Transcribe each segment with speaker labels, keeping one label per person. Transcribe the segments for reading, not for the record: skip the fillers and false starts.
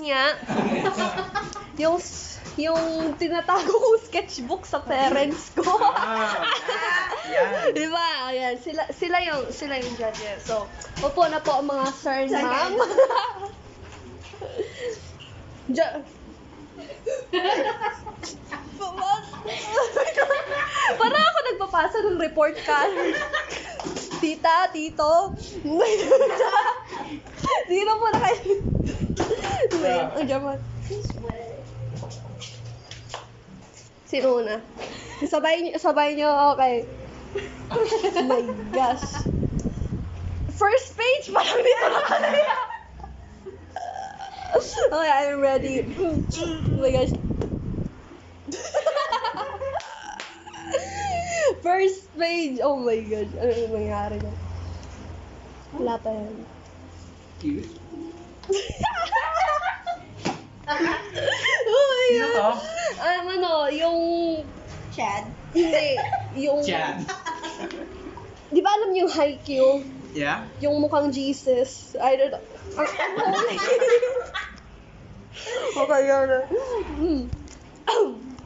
Speaker 1: niya. Yung tinatago kong sketchbook sa parents ko.
Speaker 2: Yan.
Speaker 1: Diba? Ayan, sila yung judges. So, upo na po ang mga sir and ma'am. Para ako nagpapasa ng report card. Tita, tito. Dito po na kayo. Ang jaman. Sino una? Sabay niyo, okay. Oh my gosh. First page, parang dito na kaya. Okay, I'm ready. Oh my gosh. First page. Oh my gosh. Ano yung nangyari na? Wala pa yan.
Speaker 2: Cute.
Speaker 1: Oh my
Speaker 2: Sino to?
Speaker 1: God. Yung...
Speaker 3: Chad.
Speaker 1: Hindi. Yung...
Speaker 2: Chan.
Speaker 1: Di ba alam niyo yung Haikyuu?
Speaker 2: Yeah?
Speaker 1: Yung mukhang Jesus. I don't know. Ang holy. Okay, yun na.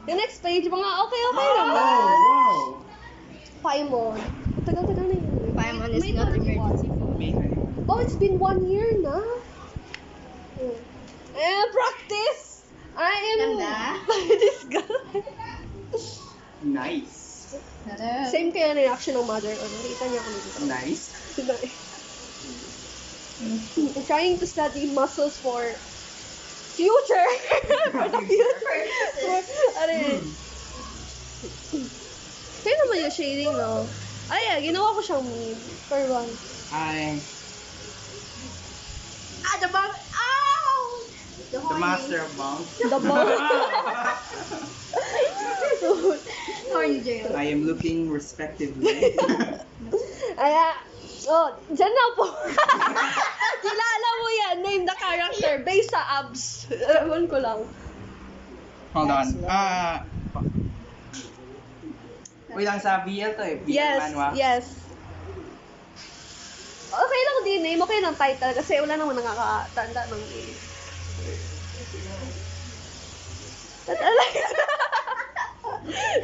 Speaker 1: The next page, mga okay naman.
Speaker 2: Wow!
Speaker 1: Paimon. Tagal-tagal na yun.
Speaker 3: Paimon is
Speaker 1: May
Speaker 3: not
Speaker 1: 21.
Speaker 3: emergency.
Speaker 1: Oh, it's been 1 year na. Practice! I am...
Speaker 3: Ganda.
Speaker 1: This guy.
Speaker 2: Nice.
Speaker 1: Same kaya na reaction ng mother ko. Nakita niya ako dito.
Speaker 2: Nice.
Speaker 1: I'm trying to study muscles for future. For the future. Ano yun? Kaya naman yung shading, no? Ay, ginawa ko siyang meme. For one.
Speaker 2: Hi.
Speaker 3: The bomb. Ow!
Speaker 2: The master of bounce.
Speaker 1: The ball.
Speaker 3: Horny jail.
Speaker 2: I am looking respectively.
Speaker 1: Dyan na po. Kilala mo yan. Name the character. Based sa abs. Alam ko lang.
Speaker 2: Hold on. Wait lang sa BL to eh. BL
Speaker 1: Yes,
Speaker 2: manhwa.
Speaker 1: yes. Okay lang din name. Okay lang title. Kasi wala naman nakakatanda ng name. That's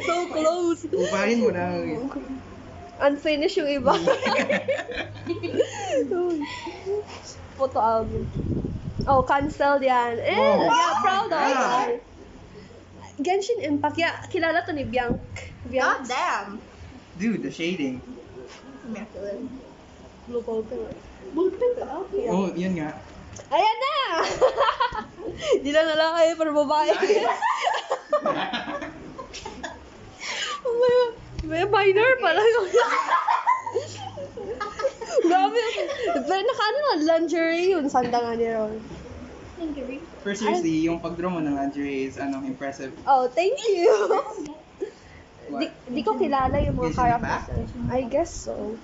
Speaker 1: so close.
Speaker 2: Upahin mo na.
Speaker 1: Unfinished yung iba. Photo album. Oh, canceled yan.
Speaker 2: Oh.
Speaker 1: Yeah, proud of
Speaker 2: Yeah.
Speaker 1: it. Genshin Impact. Yeah, kilala to ni Bianc.
Speaker 3: God damn.
Speaker 2: Dude, the shading.
Speaker 3: Immaculate.
Speaker 1: Blue ballpen. Ballpen ka? Okay.
Speaker 2: Oh, yun nga.
Speaker 1: Ayan na! Di na lang kayo para babae. May minor pala yung... Grabe. Naka-ano na, lingerie yun. Sanda nga ni Ron.
Speaker 2: Pero seriously, yung pag-draw mo ng lingerie is impressive.
Speaker 1: Oh, thank you.
Speaker 2: What?
Speaker 1: Di ko kilala yung mga
Speaker 2: Genshin Impact?
Speaker 1: characters. I guess so.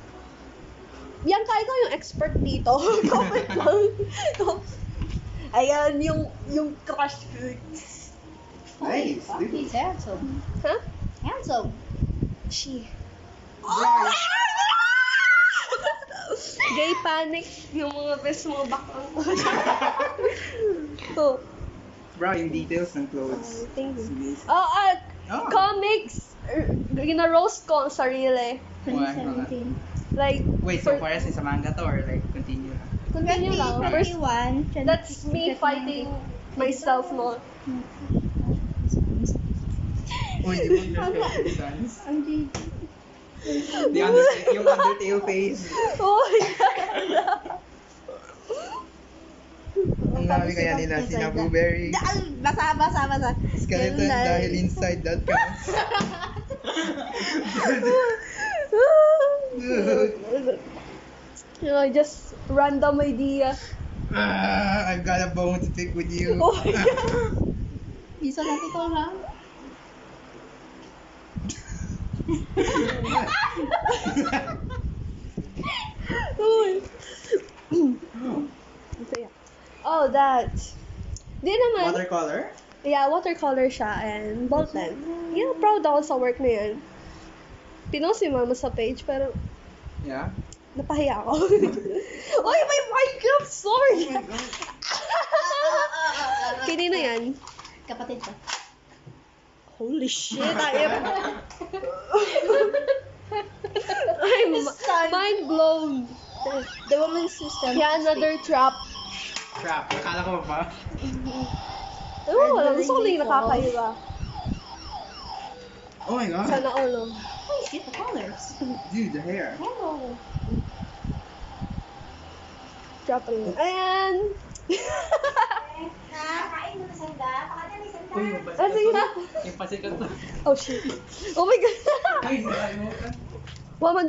Speaker 1: Yan, ikaw yung expert dito. Comment lang. Ayan, yung crush.
Speaker 2: Nice, dude.
Speaker 3: He's handsome.
Speaker 1: Huh?
Speaker 3: Handsome.
Speaker 1: She.
Speaker 2: Oh!
Speaker 1: Gay panic yung mga best mga bakang. Oh.
Speaker 2: Bro, yung details ng clothes.
Speaker 1: Thank you.
Speaker 2: Sige.
Speaker 1: Oh,
Speaker 2: Oh.
Speaker 1: comics. Gina-roast ko ang sarili.
Speaker 2: Why?
Speaker 1: Like,
Speaker 2: Wait, so parehas sa manga to or like continue na?
Speaker 1: continue lang. First,
Speaker 3: 2021.
Speaker 1: that's me fighting myself, no?
Speaker 2: Oh, hindi mo understand Sans.
Speaker 3: Ang G.
Speaker 2: Yung Undertale face.
Speaker 1: Oh my God.
Speaker 2: Ang dami kaya nila, sina Blueberry.
Speaker 3: Basa.
Speaker 2: Skeleton dahil inside that counts.
Speaker 1: Just random idea.
Speaker 2: I've got a bone to pick with you.
Speaker 1: Oh my God.
Speaker 3: Bisa natin ito lang.
Speaker 1: Oh, that. Di naman.
Speaker 2: Watercolor?
Speaker 1: Yeah, watercolor siya and ballpen. Yeah, proud ako sa work na yan. Pinost si mama sa page, pero
Speaker 2: Yeah.
Speaker 1: napahiya ako. Oy, may Minecraft sword! Kanino yan?
Speaker 3: Kapatid ko.
Speaker 1: Holy shit, I am... I'm mind blown.
Speaker 3: The woman's system.
Speaker 1: Yeah, another trap.
Speaker 2: Crap, akala ko ba?
Speaker 1: Oh, wala. Gusto ko lang yung nakakaiba.
Speaker 2: Oh my god.
Speaker 1: Sana all, no?
Speaker 3: Please get the colors.
Speaker 2: Dude, the hair.
Speaker 3: Hello.
Speaker 1: Trap rin. Ayan!
Speaker 3: Kain mo na sanda. Pakata na sanda.
Speaker 2: Uy, yung
Speaker 1: Ah, sige na.
Speaker 2: Yung pasikat to.
Speaker 1: Oh shit. Oh my god.
Speaker 2: Ay, nakalimutan.
Speaker 1: Waman